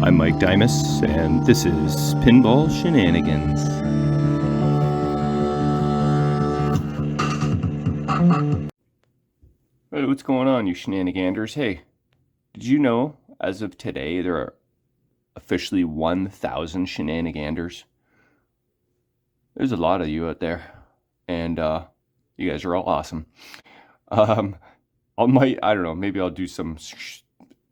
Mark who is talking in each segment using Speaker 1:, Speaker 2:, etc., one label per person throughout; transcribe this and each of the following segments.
Speaker 1: I'm Mike Dimas, and this is Pinball Shenanigans. Hey, what's going on, you shenaniganders? Hey, did you know, as of today, there are officially 1,000 shenaniganders? There's a lot of you out there, and you guys are all awesome. I don't know, maybe I'll do some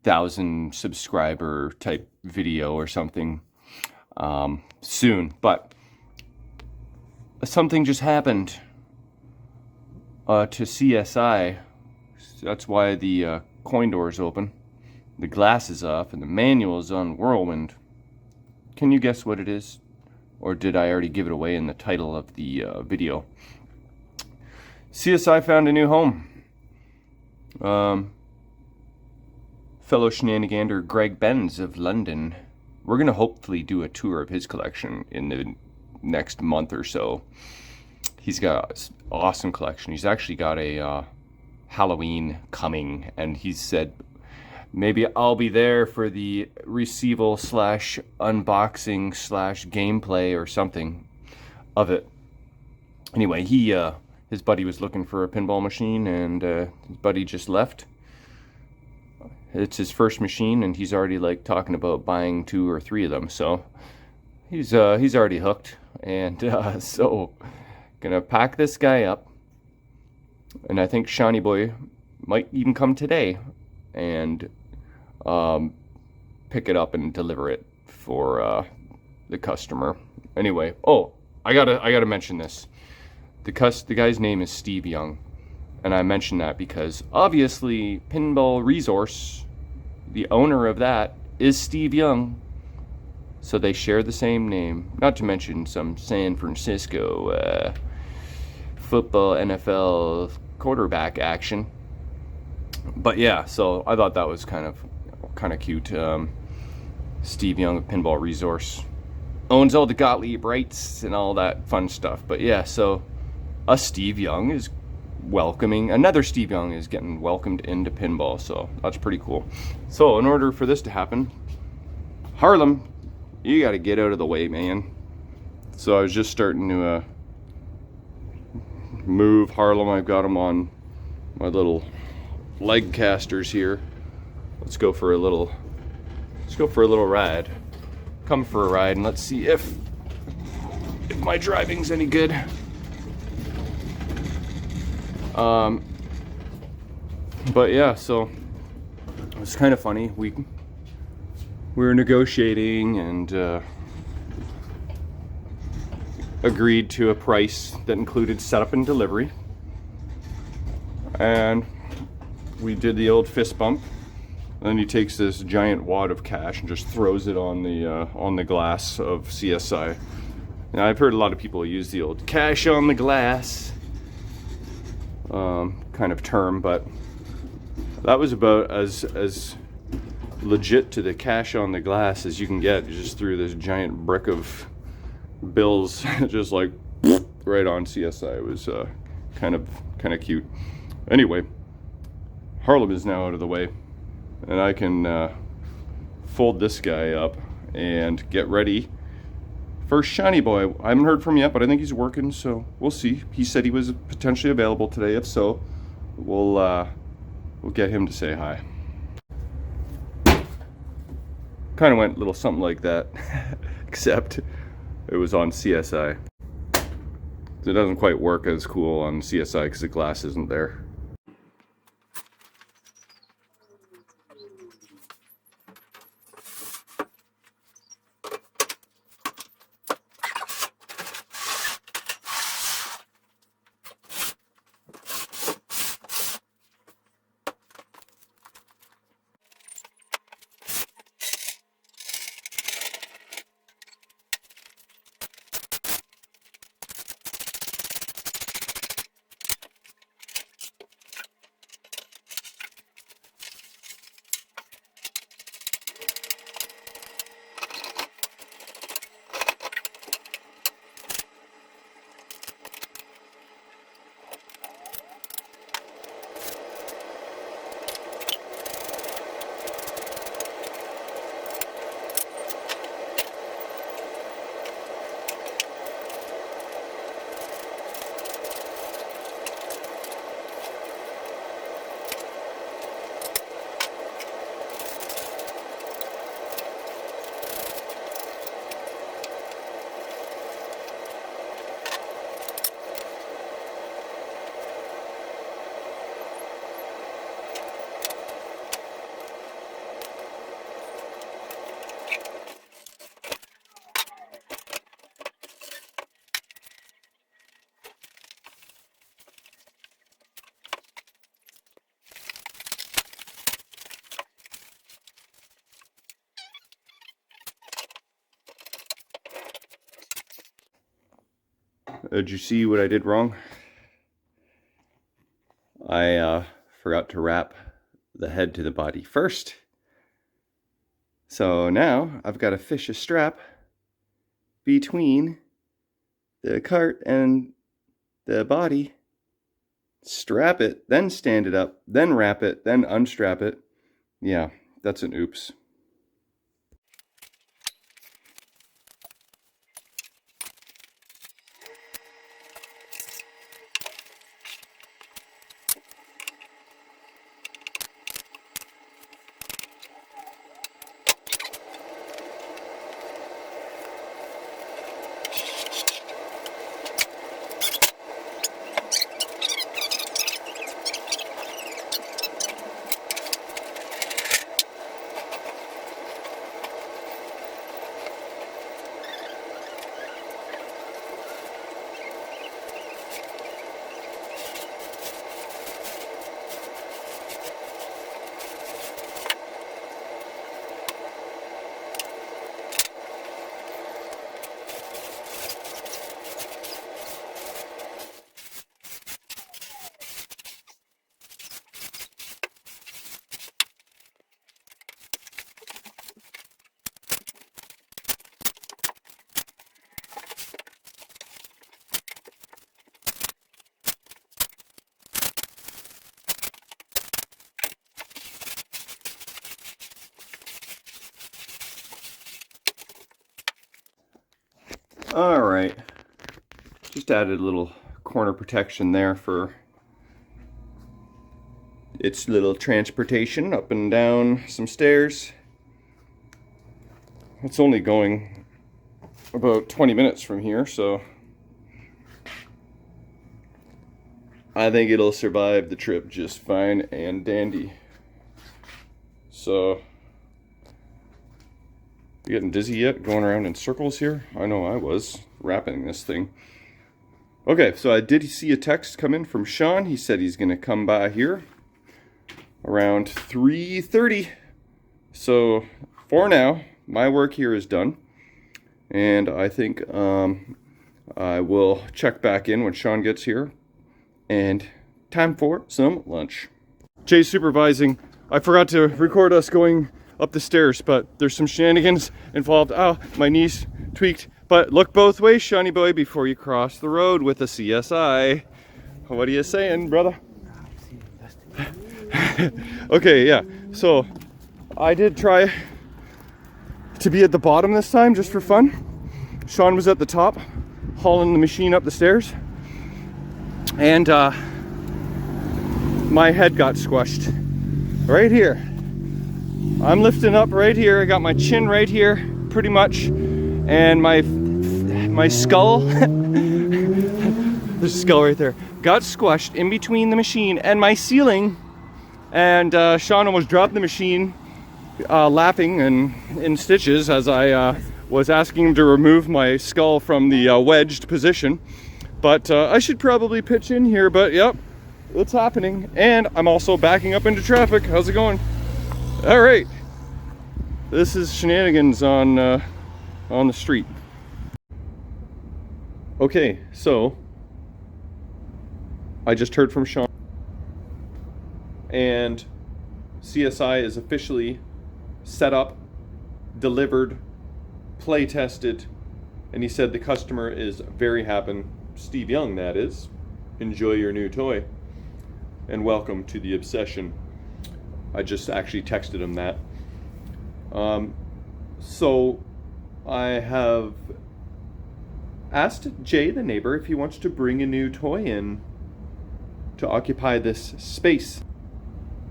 Speaker 1: 1,000 subscriber type video or something soon, but something just happened to CSI. That's why the coin door is open, the glass is off, and the manual is on whirlwind. Can you guess what it is? Or did I already give it away in the title of the video? CSI found a new home. Fellow shenanigander Greg Benz of London. We're going to hopefully do a tour of his collection in the next month or so. He's got an awesome collection. He's actually got a Halloween coming, and he said maybe I'll be there for the receival / unboxing / gameplay or something of it. Anyway, his buddy was looking for a pinball machine, and his buddy just left. It's his first machine, and he's already like talking about buying 2 or 3 of them. So he's already hooked, and so gonna pack this guy up, and I think Shawnee Boy might even come today and pick it up and deliver it for the customer. Anyway, I gotta mention this. The guy's name is Steve Young, and I mention that because obviously Pinball Resource, the owner of that, is Steve Young, so they share the same name. Not to mention some San Francisco football NFL quarterback action. But yeah, so I thought that was kind of cute. Steve Young of Pinball Resource owns all the Gottlieb rights and all that fun stuff. But yeah, so another Steve Young is getting welcomed into pinball, so that's pretty cool. So in order for this to happen, Harlem, you got to get out of the way, man. So I was just starting to move Harlem. I've got him on my little leg casters here. Let's go for a little ride. Come for a ride, and let's see if my driving's any good. But yeah, so it was kind of funny. We were negotiating and agreed to a price that included setup and delivery, and we did the old fist bump. And then he takes this giant wad of cash and just throws it on the glass of CSI. Now, I've heard a lot of people use the old cash on the glass kind of term, but that was about as legit to the cash on the glass as you can get. You just threw this giant brick of bills just like right on CSI. It was kind of cute. Anyway, Harlem is now out of the way, and I can fold this guy up and get ready for Shiny Boy. I haven't heard from him yet, but I think he's working, so we'll see. He said he was potentially available today. If so, we'll get him to say hi. Kind of went a little something like that, except it was on CSI. It doesn't quite work as cool on CSI because the glass isn't there. Did you see what I did wrong? I forgot to wrap the head to the body first. So now I've got to fish a strap between the cart and the body, strap it, then stand it up, then wrap it, then unstrap it. Yeah, that's an oops. All right, just added a little corner protection there for its little transportation up and down some stairs. It's only going about 20 minutes from here, so I think it'll survive the trip just fine and dandy. So, you getting dizzy yet? Going around in circles here? I know I was, wrapping this thing. Okay, so I did see a text come in from Sean. He said he's gonna come by here around 3:30. So, for now, my work here is done. And I think I will check back in when Sean gets here. And time for some lunch. Jay's supervising. I forgot to record us going up the stairs, but there's some shenanigans involved. Oh, my knee's tweaked. But look both ways, Shawnee boy, before you cross the road with a CSI. What are you saying, brother? Okay, yeah. So I did try to be at the bottom this time just for fun. Sean was at the top, hauling the machine up the stairs. And my head got squished right here. I'm lifting up right here. I got my chin right here, pretty much, and my skull, there's a skull right there, got squished in between the machine and my ceiling. And Sean almost dropped the machine, laughing and in stitches as I was asking him to remove my skull from the wedged position. But I should probably pitch in here, but yep, it's happening. And I'm also backing up into traffic. How's it going? All right, this is shenanigans on the street. Okay, so I just heard from Sean, and CSI is officially set up, delivered, play tested, and he said the customer is very happy. Steve Young, that is. Enjoy your new toy, and welcome to the obsession. I just actually texted him that. So I have asked Jay, the neighbor, if he wants to bring a new toy in to occupy this space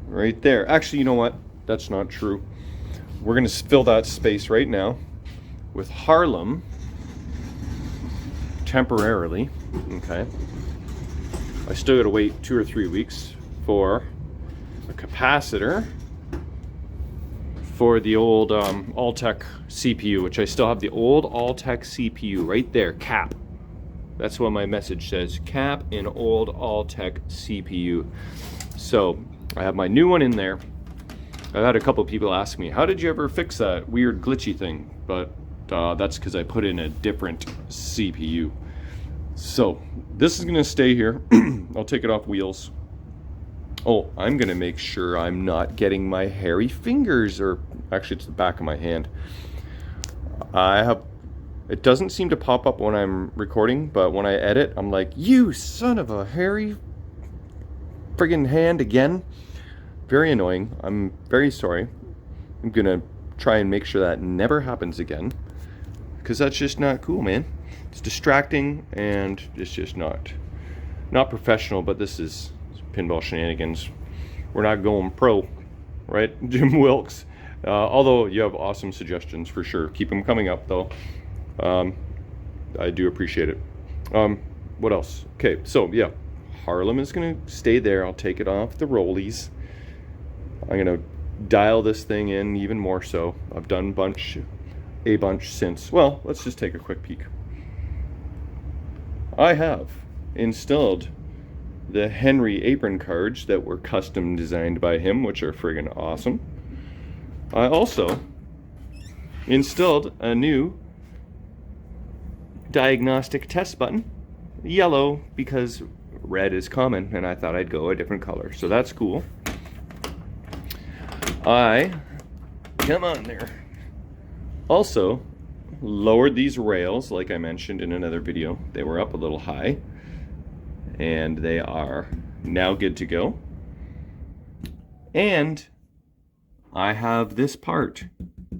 Speaker 1: right there. Actually, you know what? That's not true. We're gonna fill that space right now with Harlem temporarily. Okay. I still gotta wait 2 or 3 weeks for a capacitor for the old Alltech CPU, which I still have the old Alltech CPU right there, cap. That's what my message says, cap in old Alltech CPU. So I have my new one in there. I've had a couple people ask me, how did you ever fix that weird glitchy thing? But that's because I put in a different CPU. So this is gonna stay here. I'll take it off wheels. Oh, I'm gonna make sure I'm not getting my hairy fingers, or actually it's the back of my hand. It doesn't seem to pop up when I'm recording, but when I edit, I'm like, you son of a hairy friggin' hand again. Very annoying. I'm very sorry. I'm gonna try and make sure that never happens again, because that's just not cool, man. It's distracting and it's just not professional. But this is pinball shenanigans. We're not going pro, right, Jim Wilkes? Although you have awesome suggestions for sure. Keep them coming up though. I do appreciate it. What else? Okay, so yeah, Harlem is gonna stay there. I'll take it off the rollies. I'm gonna dial this thing in even more so. I've done a bunch since. Well, let's just take a quick peek. I have installed the Henry apron cards that were custom designed by him, which are friggin' awesome. I also installed a new diagnostic test button, yellow, because red is common and I thought I'd go a different color, so that's cool. Come on there. Also lowered these rails, like I mentioned in another video. They were up a little high and they are now good to go. And I have this part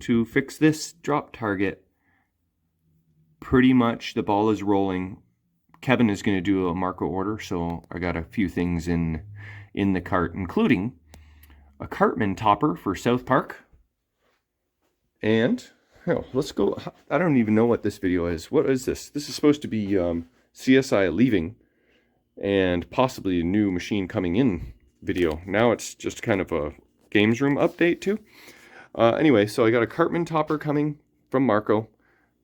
Speaker 1: to fix this drop target. Pretty much the ball is rolling. Kevin is going to do a Marco order, so I got a few things in the cart, including a Cartman topper for South Park. And let's go. I don't even know what this video is. What is this? This is supposed to be CSI leaving and possibly a new machine coming in video. Now it's just kind of a games room update too. Anyway, so I got a Cartman topper coming from Marco,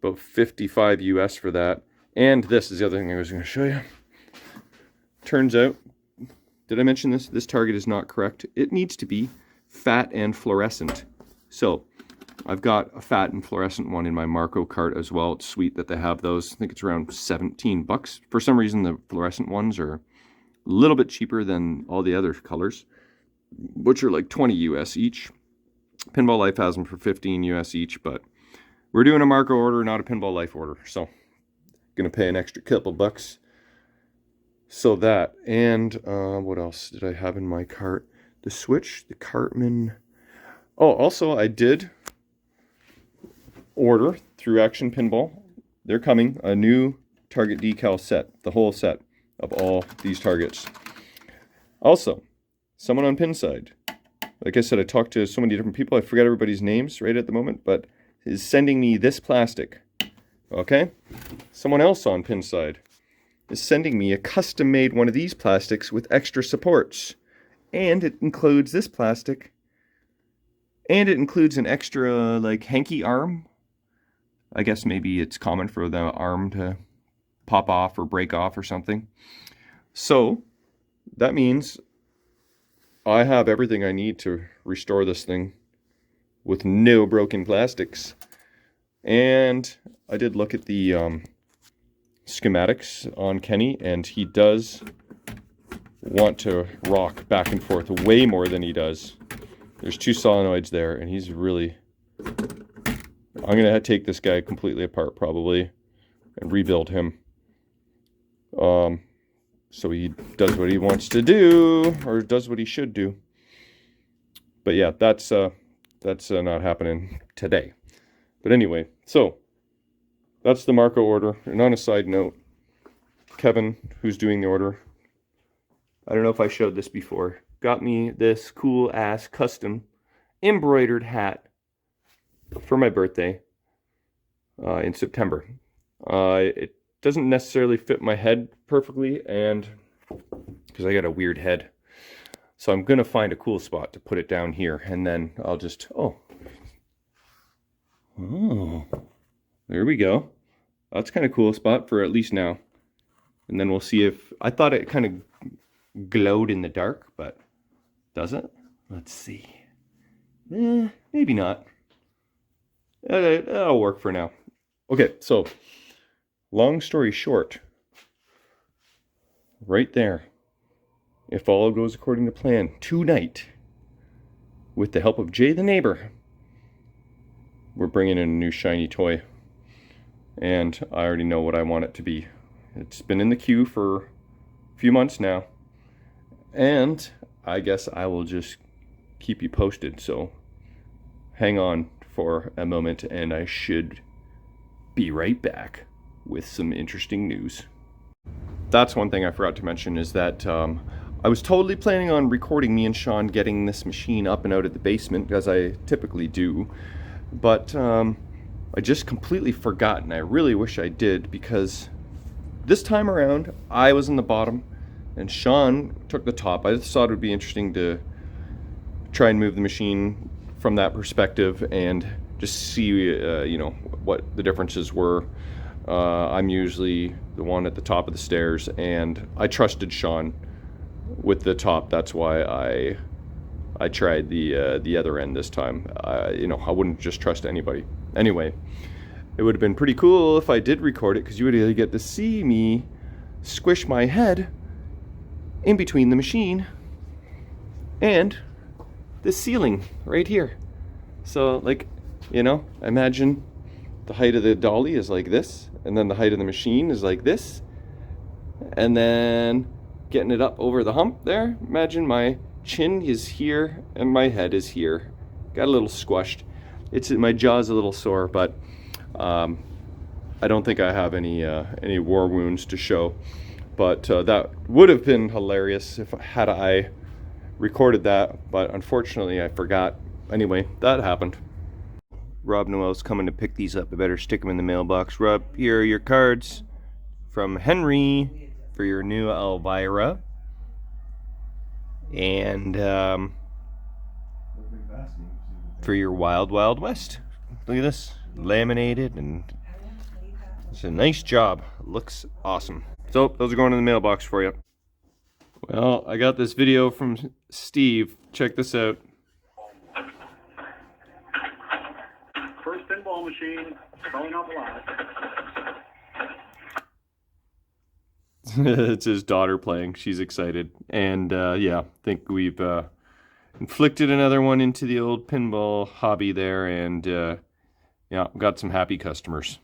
Speaker 1: about 55 US for that. And this is the other thing I was going to show you. Turns out, did I mention this? This target is not correct. It needs to be fat and fluorescent. So I've got a fat and fluorescent one in my Marco cart as well. It's sweet that they have those. I think it's around 17 bucks. For some reason, the fluorescent ones are a little bit cheaper than all the other colors, which are like 20 US each. Pinball Life has them for 15 US each, but we're doing a Marco order, not a Pinball Life order. So gonna pay an extra couple bucks. So that, and what else did I have in my cart? The Switch, the Cartman. Oh, also I did order through Action Pinball. They're coming, a new target decal set, the whole set of all these targets. Also, someone on Pinside, like I said, I talked to so many different people, I forget everybody's names right at the moment, but is sending me this plastic. Okay? Someone else on Pinside is sending me a custom-made one of these plastics with extra supports. And it includes this plastic. And it includes an extra, like, hanky arm. I guess maybe it's common for the arm to pop off or break off or something. So, that means I have everything I need to restore this thing with no broken plastics. And I did look at the schematics on Kenny, and he does want to rock back and forth way more than he does. There's two solenoids there, and he's really... I'm going to take this guy completely apart probably and rebuild him. So he does what he wants to do, or does what he should do. But yeah, that's not happening today. But anyway, so that's the Marco order. And on a side note, Kevin, who's doing the order, I don't know if I showed this before, got me this cool ass custom embroidered hat for my birthday in September. It doesn't necessarily fit my head perfectly, and because I got a weird head, so I'm gonna find a cool spot to put it down here, and then I'll just there we go. That's kind of cool spot for at least now, and then we'll see if I thought it kind of glowed in the dark, but does it? Let's see. Maybe not. That'll work for now. Okay, so long story short, right there. If all goes according to plan, tonight, with the help of Jay the neighbor, we're bringing in a new shiny toy. And I already know what I want it to be. It's been in the queue for a few months now. And I guess I will just keep you posted. So hang on for a moment and I should be right back with some interesting news. That's one thing I forgot to mention is that I was totally planning on recording me and Sean getting this machine up and out of the basement, as I typically do. But I just completely forgot, and I really wish I did, because this time around I was in the bottom and Sean took the top. I just thought it would be interesting to try and move the machine from that perspective and just see you know, what the differences were. I'm usually the one at the top of the stairs, and I trusted Sean with the top. That's why I tried the other end this time. You know, I wouldn't just trust anybody. Anyway, it would have been pretty cool if I did record it, because you would get to see me squish my head in between the machine and the ceiling right here. So, like, you know, imagine the height of the dolly is like this, and then the height of the machine is like this, and then getting it up over the hump there. Imagine my chin is here and my head is here. Got a little squished. My jaw's a little sore, but I don't think I have any war wounds to show. But that would have been hilarious if I recorded that, but unfortunately I forgot. Anyway, that happened. Rob Noel's coming to pick these up. I better stick them in the mailbox. Rob, here are your cards from Henry for your new Elvira. And for your Wild Wild West. Look at this. Laminated, and it's a nice job. Looks awesome. So, those are going in the mailbox for you. Well, I got this video from Steve. Check this out.
Speaker 2: First pinball machine, calling off a lot.
Speaker 1: It's his daughter playing. She's excited. And yeah, I think we've inflicted another one into the old pinball hobby there. And yeah, got some happy customers.